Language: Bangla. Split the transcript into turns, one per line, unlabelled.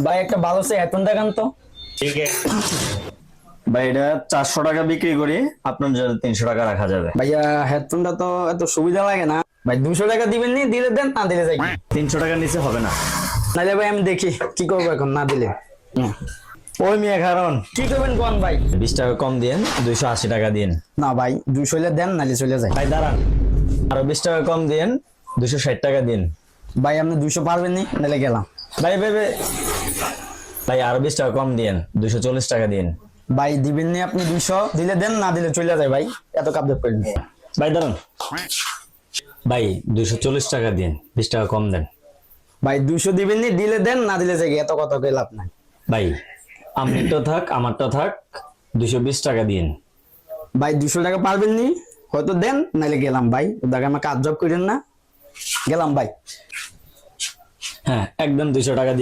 ভাই একটা ভালো সে হেডফোন দেখান তো।
ठीक है।
ভাই এটা 400 টাকা বিক্রি করি, আপনার জন্য 300 টাকা রাখা যাবে।
ভাইয়া হেডফোনটা তো এত সুবিধা লাগে না ভাই, 200 টাকা দিবেন নি, দিলে দেন, না দিলে যাই।
300 টাকার নিচে হবে না।
নাহলে ভাই আমি দেখি কি করবো এখন না দিলে।
ওই মিয়া কারণ
কি করবেন কোন ভাই?
20 টাকা কম দিন, 280 টাকা দিন।
না ভাই 200 হলে দেন, নাহলে চলে যায়।
ভাই দাঁড়ান, আরো 20 টাকা কম দিন, 260 টাকা দিন।
ভাই আপনি 200 পারবেন নি, নাহলে গেলাম।
ভাই ভাই ভাই ভাই আরো 20 টাকা কম দিন, 240 টাকা দিন।
ভাই দিবেন নি আপনি 200, দিলে দেন, না দিলে চলে যায় ভাই, এত কাপড় করেন।
ভাই দাঁড়ান, ভাই 240 টাকা দিন, 20 টাকা কম দেন।
ভাই 200 দিবেন নি, দিলে দেন, না দিলে যাই, এত কথা কই লাভ নাই।
ভাই আমারটা থাক, আমারটা থাক, 220 টাকা দিন।
ভাই 200 টাকা পারবেন নি, হয়তো দেন, নাহলে গেলাম ভাই। ওটাকে আমার কাজ জব করেন না, গেলাম ভাই।
হ্যাঁ একদম 200 টাকা দিন।